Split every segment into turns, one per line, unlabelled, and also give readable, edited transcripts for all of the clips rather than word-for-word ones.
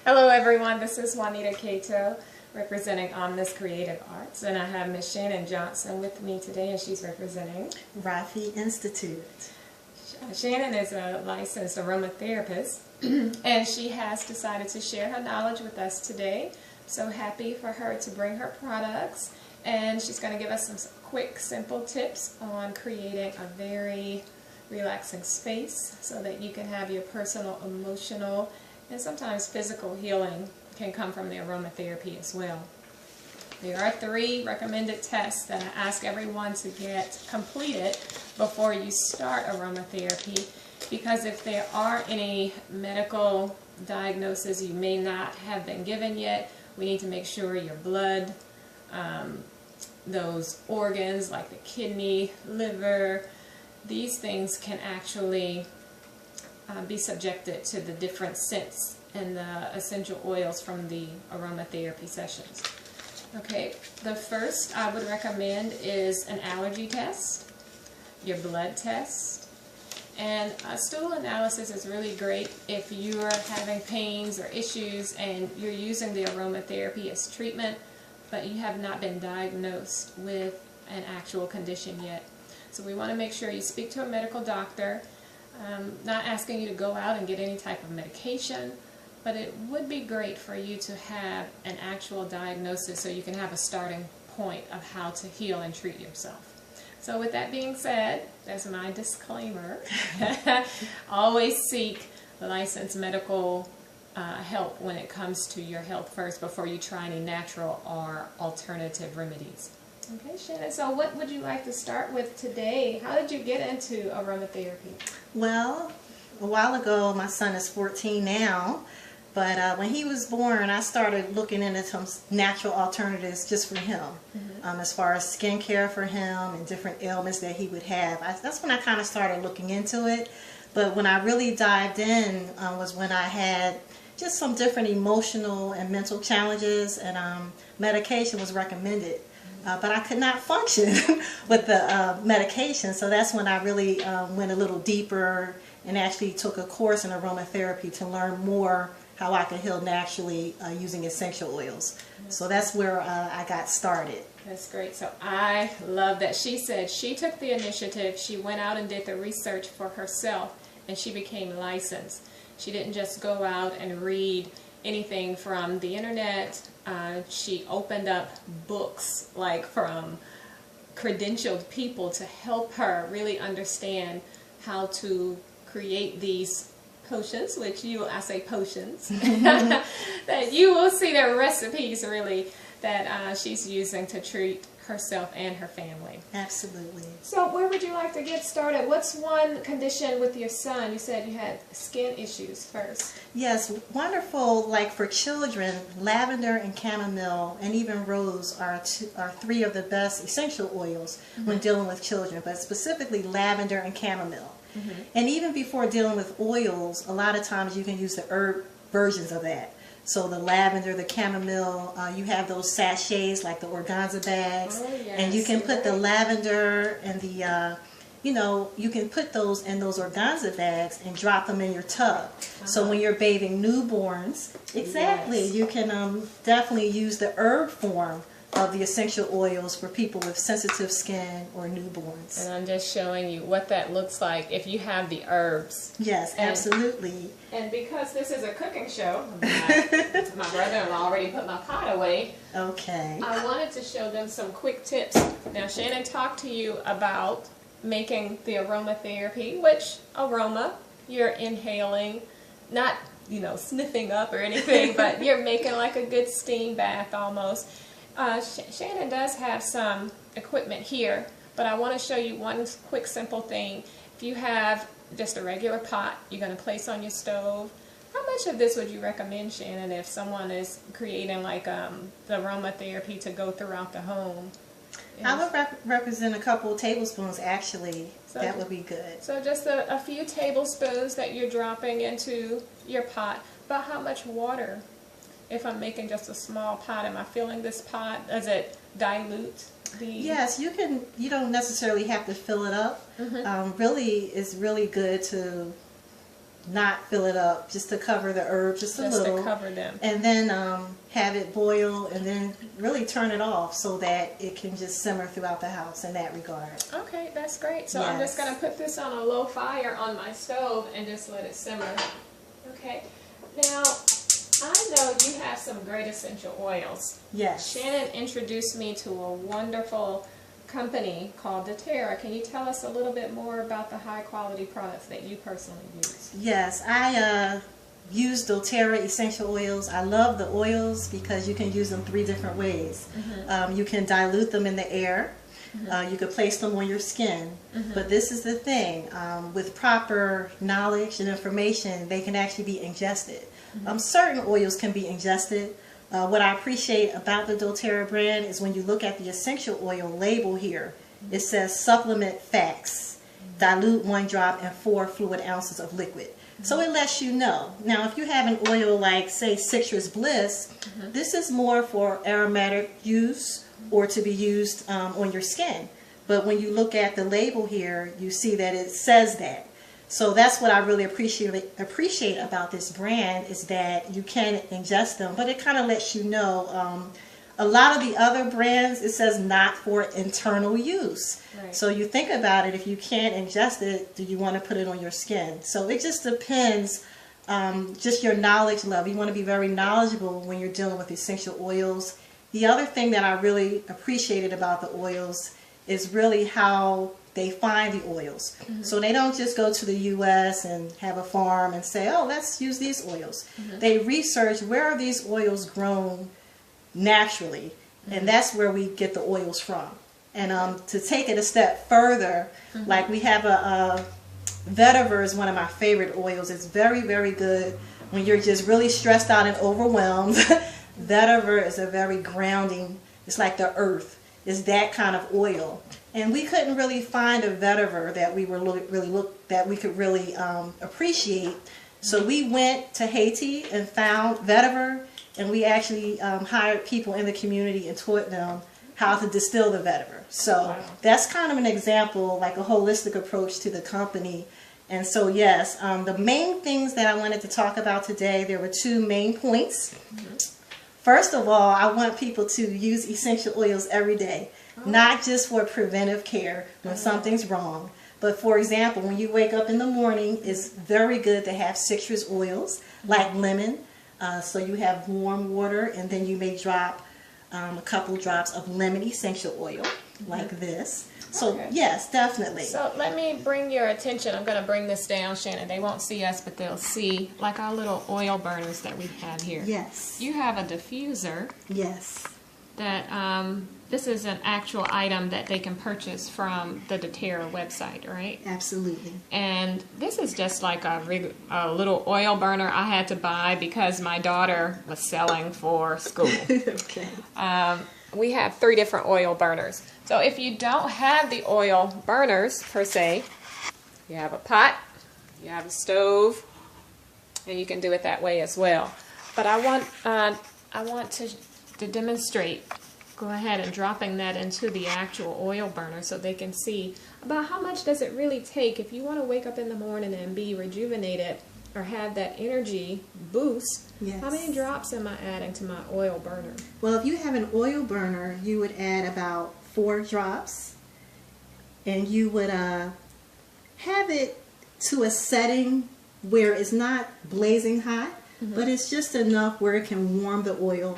Hello everyone, this is Juanita Cato representing OMNIS Creative Arts, and I have Miss Shannon Johnson with me today, and she's representing
Rafi Institute.
Shannon is a licensed aromatherapist and she has decided to share her knowledge with us today. So happy for her to bring her products, and she's going to give us some quick, simple tips on creating a very relaxing space so that you can have your personal, emotional, and sometimes physical healing can come from the aromatherapy as well. There are 3 recommended tests that I ask everyone to get completed before you start aromatherapy, because if there are any medical diagnoses you may not have been given yet, we need to make sure your blood, those organs like the kidney, liver, these things can actually be subjected to the different scents and the essential oils from the aromatherapy sessions. Okay, the first I would recommend is an allergy test, your blood test, and a stool analysis is really great if you are having pains or issues and you're using the aromatherapy as treatment, but you have not been diagnosed with an actual condition yet. So we want to make sure you speak to a medical doctor. Not asking you to go out and get any type of medication, but it would be great for you to have an actual diagnosis so you can have a starting point of how to heal and treat yourself. So with that being said, that's my disclaimer. Always seek licensed medical help when it comes to your health first before you try any natural or alternative remedies. Okay, Shannon, so what would you like to start with today? How did you get into aromatherapy?
Well, a while ago, my son is 14 now, but when he was born, I started looking into some natural alternatives just for him, as far as skincare for him and different ailments that he would have. That's when I kind of started looking into it, but when I really dived in was when I had just some different emotional and mental challenges, and medication was recommended. But I could not function with the medication, so that's when I really went a little deeper and actually took a course in aromatherapy to learn more how I could heal naturally using essential oils. So that's where I got started.
That's great. So I love that she said she took the initiative, she went out and did the research for herself, and she became licensed. She didn't just go out and read anything from the internet. She opened up books like from credentialed people to help her really understand how to create these potions, which I say potions, that you will see their recipes really that she's using to treat herself and her family.
Absolutely.
So where would you like to get started? What's one condition with your son? You said you had skin issues first.
Yes, wonderful. Like for children, lavender and chamomile and even rose are 3 of the best essential oils when dealing with children, but specifically lavender and chamomile. And even before dealing with oils, a lot of times you can use the herb versions of that. So the lavender, the chamomile, you have those sachets like the organza bags, and you can put the lavender and the, you can put those in those organza bags and drop them in your tub. So when you're bathing newborns, you can definitely use the herb form of the essential oils for people with sensitive skin or newborns.
And I'm just showing you what that looks like if you have the herbs.
Yes, absolutely.
And because this is a cooking show, my brother-in-law already put my pot away.
Okay.
I wanted to show them some quick tips. Now, Shannon talked to you about making the aromatherapy, which aroma, you're inhaling, not, sniffing up or anything, but you're making like a good steam bath almost. Shannon does have some equipment here, but I want to show you one quick simple thing. If you have just a regular pot you're going to place on your stove, how much of this would you recommend, Shannon, if someone is creating like the aromatherapy to go throughout the home?
I would represent a couple of tablespoons actually. So that would be good.
So just a few tablespoons that you're dropping into your pot. But how much water? If I'm making just a small pot, am I filling this pot? Does it dilute the...
Yes, you can. You don't necessarily have to fill it up. Really, it's really good to not fill it up, just to cover the herb just a little.
Just to cover them.
And then have it boil, and then really turn it off so that it can just simmer throughout the house in that regard.
Okay, that's great. So I'm just going to put this on a low fire on my stove and just let it simmer. Okay. Now, I know you have some great essential oils.
Yes.
Shannon introduced me to a wonderful company called doTERRA. Can you tell us a little bit more about the high quality products that you personally use?
Yes, I use doTERRA essential oils. I love the oils because you can use them 3 different ways. You can dilute them in the air. You could place them on your skin. But this is the thing, with proper knowledge and information, they can actually be ingested. Certain oils can be ingested. What I appreciate about the doTERRA brand is when you look at the essential oil label here, it says supplement facts, dilute 1 drop in 4 fluid ounces of liquid. So it lets you know. Now if you have an oil like, say, Citrus Bliss, this is more for aromatic use or to be used on your skin. But when you look at the label here, you see that it says that. So that's what I really appreciate about this brand, is that you can ingest them, but it kind of lets you know. A lot of the other brands, it says not for internal use. Right. So you think about it, if you can't ingest it, do you want to put it on your skin? So it just depends, just your knowledge level. You want to be very knowledgeable when you're dealing with essential oils. The other thing that I really appreciated about the oils is really how they find the oils. So they don't just go to the U.S. and have a farm and say, oh, let's use these oils. They research, where are these oils grown naturally, and that's where we get the oils from. And to take it a step further, like we have a vetiver is one of my favorite oils. It's very, very good when you're just really stressed out and overwhelmed. Vetiver is a very grounding, it's like the earth. It's that kind of oil. And we couldn't really find a vetiver that we could really appreciate. So we went to Haiti and found vetiver, and we actually hired people in the community and taught them how to distill the vetiver. So that's kind of an example, like a holistic approach to the company. And so yes, the main things that I wanted to talk about today, there were 2 main points. First of all, I want people to use essential oils every day. Not just for preventive care when something's wrong, but for example, when you wake up in the morning, it's very good to have citrus oils like lemon. So you have warm water, and then you may drop a couple drops of lemon essential oil like this. So yes, definitely. So
let me bring your attention. I'm going to bring this down, Shannon. They won't see us, but they'll see like our little oil burners that we have here.
Yes.
You have a diffuser.
Yes.
That this is an actual item that they can purchase from the doTERRA website, right?
Absolutely.
And this is just like a little oil burner I had to buy because my daughter was selling for school.
Okay.
We have 3 different oil burners. So if you don't have the oil burners per se, you have a pot, you have a stove, and you can do it that way as well. But I want to demonstrate. Go ahead and dropping that into the actual oil burner so they can see about how much does it really take if you want to wake up in the morning and be rejuvenated or have that energy boost. Yes. How many drops am I adding to my oil burner?
Well, if you have an oil burner, you would add about 4 drops, and you would have it to a setting where it's not blazing hot, but it's just enough where it can warm the oil.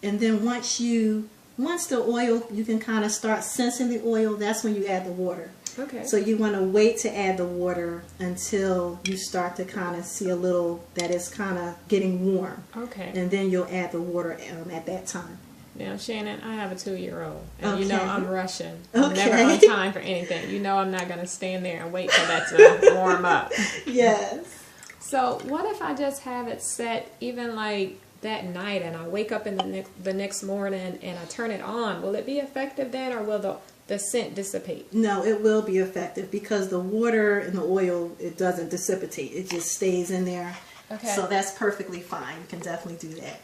And then once the oil, you can kind of start sensing the oil, that's when you add the water. Okay. So you want to wait to add the water until you start to kind of see a little that it's kind of getting warm. Okay. And then you'll add the water at that time.
Now, Shannon, I have a 2-year-old, and you know I'm rushing. I'm never on time for anything. You know I'm not going to stand there and wait for that to warm up.
Yes.
So what if I just have it set even like that night, and I wake up in the next morning and I turn it on? Will it be effective then, or will the scent dissipate?
No, it will be effective because the water and the oil, it doesn't dissipate. It just stays in there. Okay. So that's perfectly fine. You can definitely do that.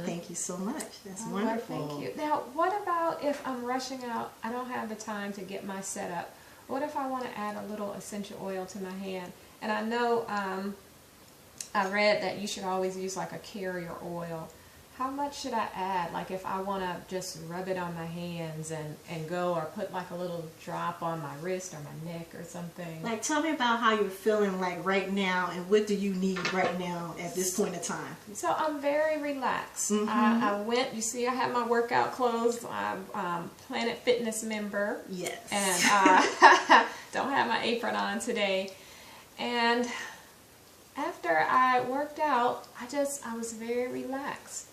Thank you so much. That's wonderful.
Thank you. Now, what about if I'm rushing out, I don't have the time to get my setup. What if I want to add a little essential oil to my hand? And I know I read that you should always use like a carrier oil. How much should I add? Like if I want to just rub it on my hands and go, or put like a little drop on my wrist or my neck or something.
Like, tell me about how you're feeling like right now, and what do you need right now at this point in time?
So I'm very relaxed. I went, you see I have my workout clothes. I'm Planet Fitness member.
Yes.
And I don't have my apron on today. And after I worked out, I was very relaxed.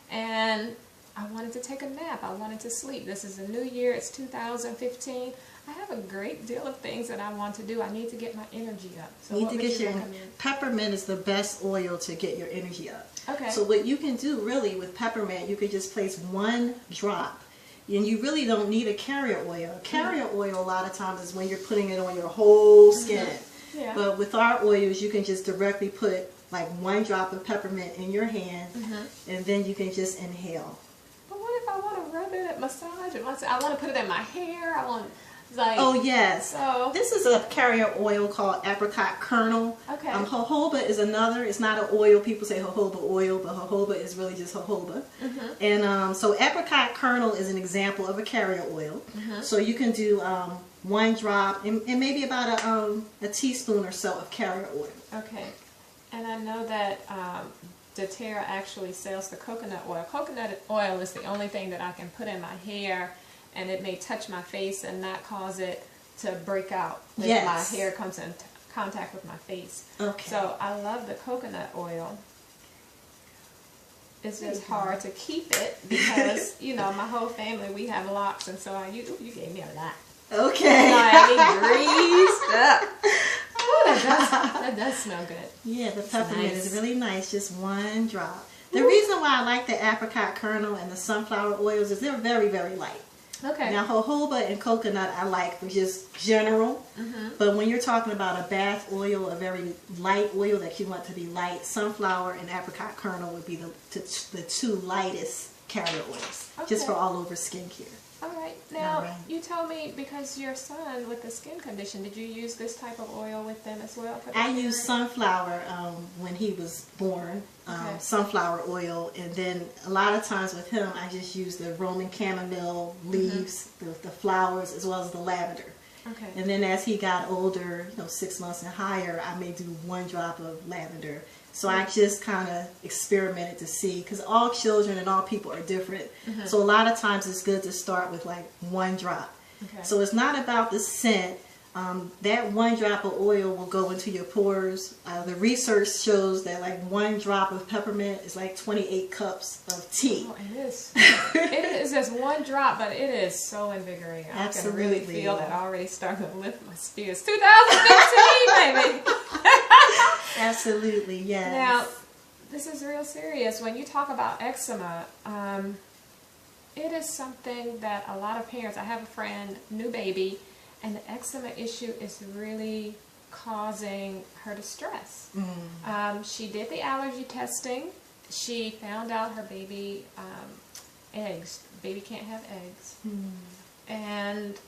And I wanted to take a nap. I wanted to sleep. This is a new year. It's 2015. I have a great deal of things that I want to do. I need to get my energy up. So
you need to get your peppermint is the best oil to get your energy up.
Okay.
So what you can do really with peppermint, you could just place 1 drop. And you really don't need a carrier oil. A carrier oil a lot of times is when you're putting it on your whole skin.
Yeah.
But with our oils, you can just directly put like 1 drop of peppermint in your hand, and then you can just inhale.
But what if I want to rub it, massage it? I want to put it in my hair. I want, like.
Oh yes.
So
this is a carrier oil called apricot kernel.
Okay.
Jojoba is another. It's not an oil. People say jojoba oil, but jojoba is really just jojoba. And so apricot kernel is an example of a carrier oil. So you can do 1 drop and maybe about a teaspoon or so of carrier oil.
Okay. And I know that doTERRA actually sells the coconut oil. Coconut oil is the only thing that I can put in my hair, and it may touch my face and not cause it to break out if my hair comes in contact with my face. Okay. So I love the coconut oil. It's just hard to keep it because, you know, my whole family, we have locks, and so you gave me a lot.
Okay.
Greased up. That does smell good.
Yeah, the peppermint is really nice. Just 1 drop. The reason why I like the apricot kernel and the sunflower oils is they're very, very light.
Okay.
Now, jojoba and coconut I like for just general. But when you're talking about a bath oil, a very light oil that you want to be light, sunflower and apricot kernel would be the 2 lightest carrier oils, just for all over skincare.
All right. Now, you told me because your son with the skin condition, did you use this type of oil with them as well?
I used sunflower when he was born, sunflower oil, and then a lot of times with him, I just use the Roman chamomile leaves, the flowers, as well as the lavender. Okay. And then as he got older, 6 months and higher, I may do 1 drop of lavender. So I just kind of experimented to see, because all children and all people are different. So a lot of times it's good to start with like 1 drop. Okay. So it's not about the scent. That 1 drop of oil will go into your pores. The research shows that like 1 drop of peppermint is like 28 cups of tea.
Oh, it is. It is just 1 drop, but it is so invigorating.
Absolutely.
I can really feel that already starting to lift my spirits. 2015, baby.
Absolutely, yes.
Now, this is real serious. When you talk about eczema, it is something that a lot of parents, I have a friend, new baby, and the eczema issue is really causing her distress. She did the allergy testing. She found out her baby, eggs. Baby can't have eggs. And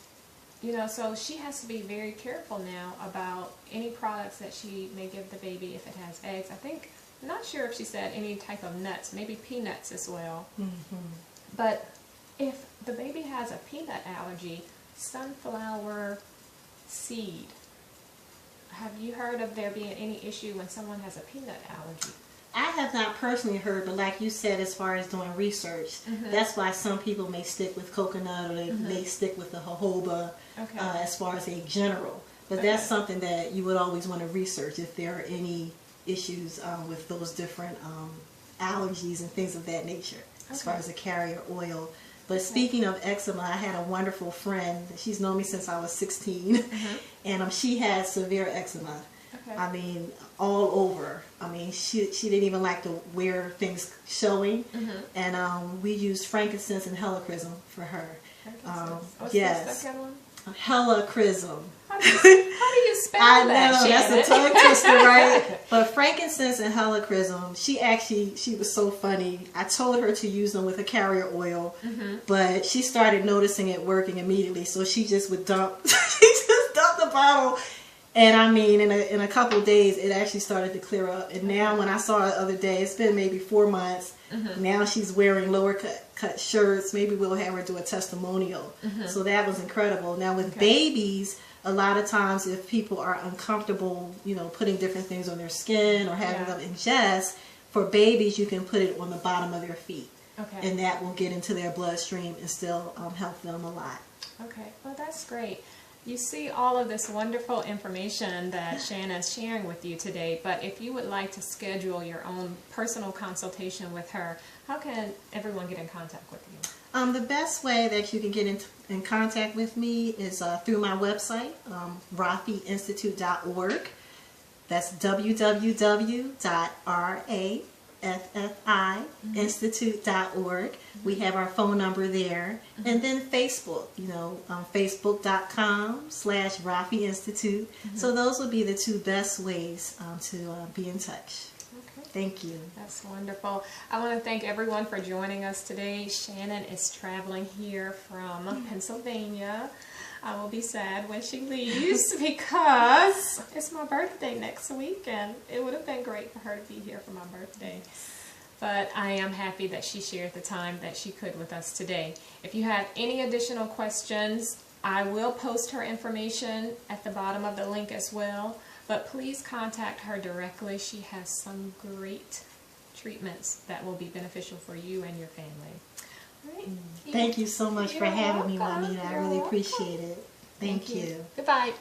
so she has to be very careful now about any products that she may give the baby if it has eggs. I'm not sure if she said any type of nuts, maybe peanuts as well. But if the baby has a peanut allergy, sunflower seed, have you heard of there being any issue when someone has a peanut allergy?
I have not personally heard, but like you said, as far as doing research, that's why some people may stick with coconut or they may stick with the jojoba as far as a general. But that's something that you would always want to research if there are any issues with those different allergies and things of that nature as far as a carrier oil. But speaking of eczema, I had a wonderful friend. She's known me since I was 16, and she had severe eczema. I mean, all over. I mean, she didn't even like to wear things showing. And we used frankincense and helichrysum for her.
What's the second one?
Helichrysum.
How do you spell that?
I know, that's a tongue twister, right? But frankincense and helichrysum, she was so funny. I told her to use them with a carrier oil, but she started noticing it working immediately, so she just would dump, the bottle And I mean, in a couple of days, it actually started to clear up. And now when I saw her the other day, it's been maybe 4 months. Now she's wearing lower cut shirts. Maybe we'll have her do a testimonial. So that was incredible. Now with babies, a lot of times if people are uncomfortable, you know, putting different things on their skin or having them ingest, for babies you can put it on the bottom of their feet. And that will get into their bloodstream and still help them a lot.
Okay, well that's great. You see all of this wonderful information that Shannon's sharing with you today, but if you would like to schedule your own personal consultation with her, how can everyone get in contact with you?
The best way that you can get in contact with me is through my website, rafiinstitute.org. That's www.raffiinstitute.org. We have our phone number there. And then Facebook, you know, facebook.com/Rafi Institute. So those would be the two best ways to be in touch.
Okay.
Thank you.
That's wonderful. I want to thank everyone for joining us today. Shannon is traveling here from Pennsylvania. I will be sad when she leaves because it's my birthday next week and it would have been great for her to be here for my birthday. But I am happy that she shared the time that she could with us today. If you have any additional questions, I will post her information at the bottom of the link as well. But please contact her directly. She has some great treatments that will be beneficial for you and your family. Right.
Thank you so much for having me, Juanita. I really appreciate it. Thank you.
Goodbye.